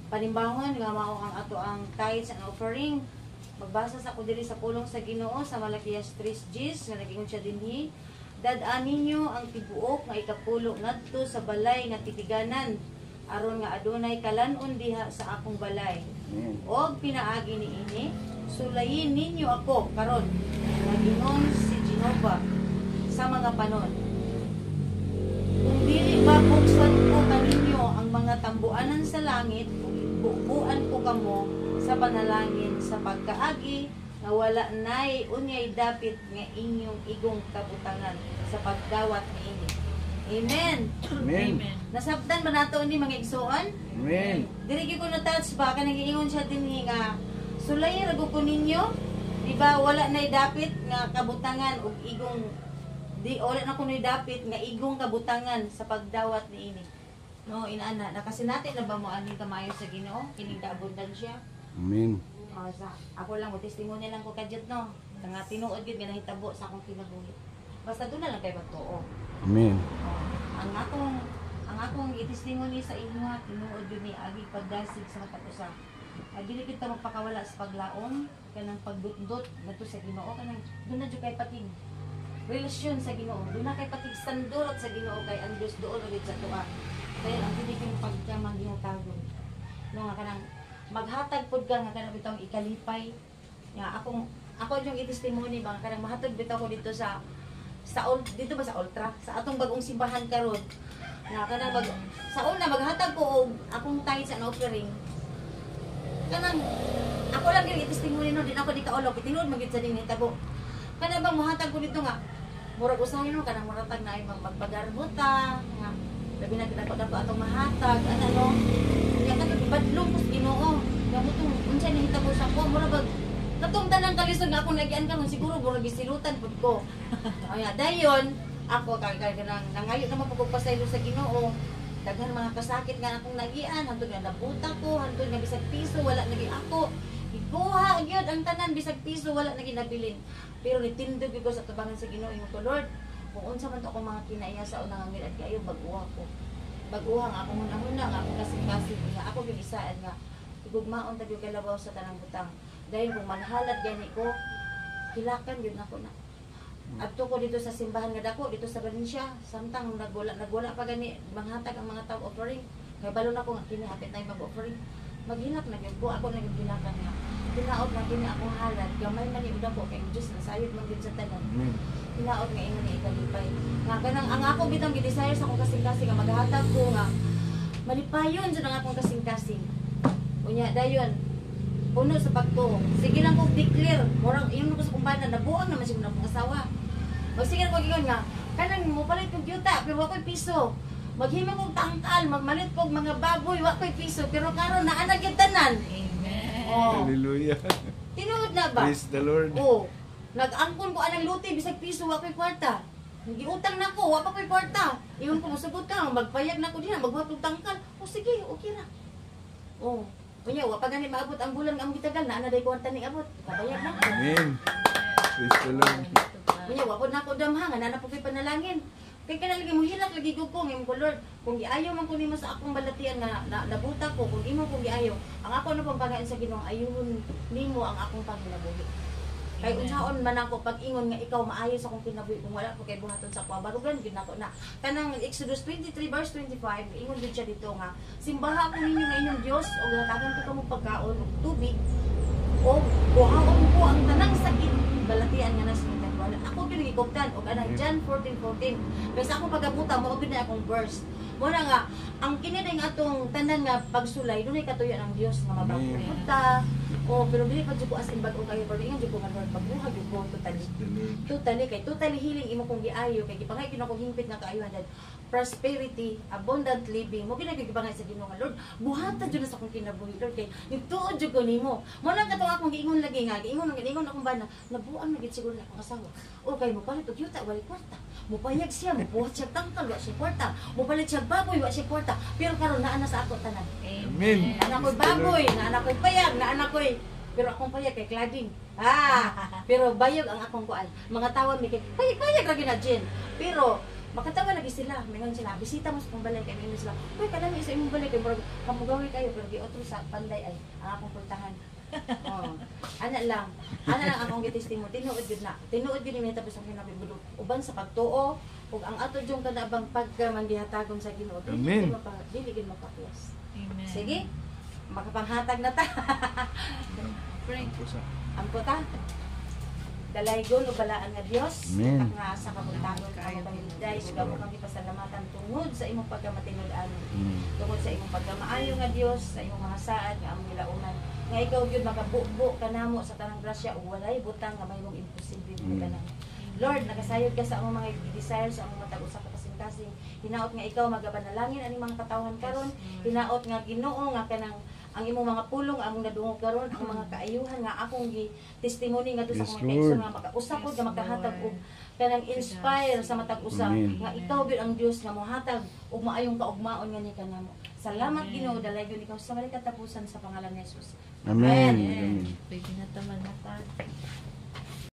Panimbangon nga mao ang ato ang tithes and offering. Magbasa sa ko diri sa pulong sa Ginoo sa Malakias 3:10 nga nag-ingon siya dinhi. Dad-an ninyo ang tibuok nga ikapulo ngadto sa balay nga titiganan aron nga adunay kalan-on diha sa akong balay. Og pinaagi niini, sulayin ninyo ako karon nga Ginoon si Jehovah sa mga panon. Kung dili ba buksan ko kaninyo ang mga tambuanan sa langit, buuan ko kamo sa panalangin sa pagkaagi nga wala nay unyay dapit nga inyong igong kabutangan sa pagdawat niini. Amen. Amen. Nasabtan ba nato ni mga igsoon? Amen. Diri ko na touch ba kanang giingon siya dinhi nga sulayin ra ko ninyo, di ba wala nay dapit nga kabutangan ug igong di wala na kunoy dapit nga igong kabutangan sa pagdawat niini. No, inaana nakasinati na ba mo ani kamayo sa Ginoo kining kaabundansya? Amen. Sa ako lang mo testimony lang ko kadjot no. Nga tinuod gyud nga nahitabo sa akong kinabuhi. Basta doon na lang kay magtuo. Amen. Ang akong i-testimony sa inyo nga tinuod gyud ni agi pagdasig sa matag usa. Dili kita magpakawala sa paglaom kanang pagdutdot ngadto sa Ginoo kanang doon na jud kay patig relasyon sa Ginoo. Doon na kay patig sandurot sa Ginoo kay ang Dios doon ulit sa tuwa. Kaya ang piniping pagkamang ginatagon. No nga kanang maghatag pod ka nga kanang bitong ikalipay. Nga ako yung i-testimony ba kanang mahatag bitaw ko dito dito ba sa Ultra sa atong bagong simbahan karon. Na kanang sa una maghatag ko og akong tithes and offering. Kanang ako lang yung i-testimony no din ako di kaulog tinuod magid sa dinhi tabo. Kanang bang mahatag ko dito nga murag usahay no kanang maratag na ay magpagarbuta nga labi na dapat atong mahatag ano kaya kanang ibadlong ko sa Ginoo gamutong unsa ni hitabo sa ko mura bag katong tanang kalisod nga akong nagian karon siguro mura gisilutan pud ko aya dayon ako kay kanang nangayo naman pag pasaylo sa Ginoo daghan mga kasakit nga akong nagian hantod nga nabuta ko hantod nga bisag piso wala nagi ako ikuha gyud ang tanan bisag piso wala nagi nabilin pero nitindog ko sa tubangan sa Ginoo ingon ko Lord kung unsa man to akong mga kinaiya sa unang hangin at kayo baguha ko. Baguha nga akong hunahuna nga akong kasing-kasing nga ako yung isaan nga igugmaon ta gyud kalabaw sa tanang butang. Dahil kung manhalat gani ko hilakan gyud nako na. Adto ko dito sa simbahan nga dako dito sa Valencia samtang nagwala pa gani manghatag ang mga tawo offering. Kay balo na ko nga kini hapit na mag-offering. Maghilak na gyud ko ako na gyud hilakan nga. Tinaot na kini akong halat gamay man ni udako kay Dios na sayod man gyud sa tanan. Hinaot nga ingon ni ikalipay. Nga kanang ang ako bitang gi-desire sa akong kasing-kasing nga maghatag ko nga malipayon jud ang akong kasing-kasing. Unya dayon puno sa pagtuo. Sige lang ko declare, murang iyon ko sa kumbana nabuang naman siguro akong asawa. Magsige ko gigon nga kanang mo palit kog yuta pero wa koy piso. Maghimo kog tangkal, magmalit kog mga baboy, wa koy piso pero karon naa na gyud tanan. Amen. Oh. Hallelujah. Tinuod na ba? Praise the Lord. Oh. Nag-angkon ko anang luti bisag piso wa koy kwarta. Nagiutang nako, wa pa koy kwarta. Ingon ko mosugot ka, magpayag nako diha, maghatog tangkal. O sige, okay ra. Oh. Kunya wa pa gani maabot ang bulan nga among gitagal na ana day kwarta ni abot. Kabayag na. Amen. Praise the Lord. Kunya wa pod nako damha nga nana po koy panalangin. Kay kanang lagi mo hilak lagi ko ngim ko Lord. Kung giayo man ko nimo sa akong balatian nga nabuta ko, kung imo kung giayo, ang ako na pang pagain sa Ginoo ayuhon nimo ang akong pagkinabuhi. Kay unsaon man ako pag ingon nga ikaw maayo sa akong kinabuhi kung wala ko kay buhaton sa kwa barugan gid nako na. Kanang Exodus 23 verse 25 ingon gid siya dito nga simbaha ko ninyo nga inyong Dios og hatagan ko kamo pagkaon ug tubig o buhaon ko ang tanang sakit balatian nga nas ako ginigikoptan og ana John 14:14 kaysa ako pagabuta mo gid na akong verse mo na nga ang kini ding atong tanan nga pagsulay dunay katuyo ng Dios nga mabagputa oh pero dili pa jud ko as in bag-o kayo pero ingon jud ko nga pagbuhat jud ko totally kay totally healing imo kong giayo kay gipangay kinako hingpit nga kaayo dad prosperity abundant living mo ginagigipangay sa Ginoo nga Lord buhatan jud sa akong kinabuhi Lord kay nigtuod jud ko nimo mo lang katong akong giingon lagi nga giingon akong bana nabuan na gid siguro na akong asawa o kay mo palit og yuta wala kwarta mo payag siya mo buhat siya tangkal wa siya kwarta mo palit siya baboy wa siya kwarta pero karon naa na sa ako tanan Amen. anak ko'y baboy na anak ko'y payag na anak ko'y pero akong payag kay cladding pero bayog ang akong kuan mga tawag mi kay payag ra gyud na Jen pero makatawa lagi sila, mingon sila, bisita mo sa imong balay kay mingon sila. Uy, kadami sa imong balay kay murag kamugawi kayo pero giotro sa panday ay ang akong pultahan. Oh. Ana lang akong gitestimony tinuod gid na. Tinuod gid ni tapos ang kinabi uban sa pagtuo ug ang ato jung kanabang pagkamangihatagon sa Ginoo. Amen. Dili gid mapaklas. Amen. Sige. Makapanghatag na ta. Pray. Ampo ta. Dalaygon o balaan nga Dios, Amen. nga sa kabuntagon ka ang pamilday, ug amo kang gipasalamatan tungod sa imong pagkamatinud-an. Tungod sa imong pagkamaayo nga Dios, sa imong mahasaad nga among gilauman. Nga ikaw gyud makabubo kanamo sa tanang grasya ug walay butang nga mayroong imposible Mm. tanan. Lord, nakasayod ka sa among mga desires, sa among matag usa ka kasing-kasing. Hinaot nga ikaw magapanalangin ani mga katawhan karon. Hinaot nga Ginoo nga kanang ang imong mga pulong among nadungog karon, ang mga kaayuhan nga akong testimony nga sa Yes, akong mga Lord. nga makausap ko Yes, nga magkahatag Lord. og kanang inspire sa matag usa Amen. nga ikaw gyud ang Dios nga mohatag og maayong kaugmaon nga ni kanamo. Salamat Amen. Ginoo dalaygon ikaw sa maling katapusan sa pangalan ni Jesus. Amen. Amen. Amen. Pwede na taman na ta.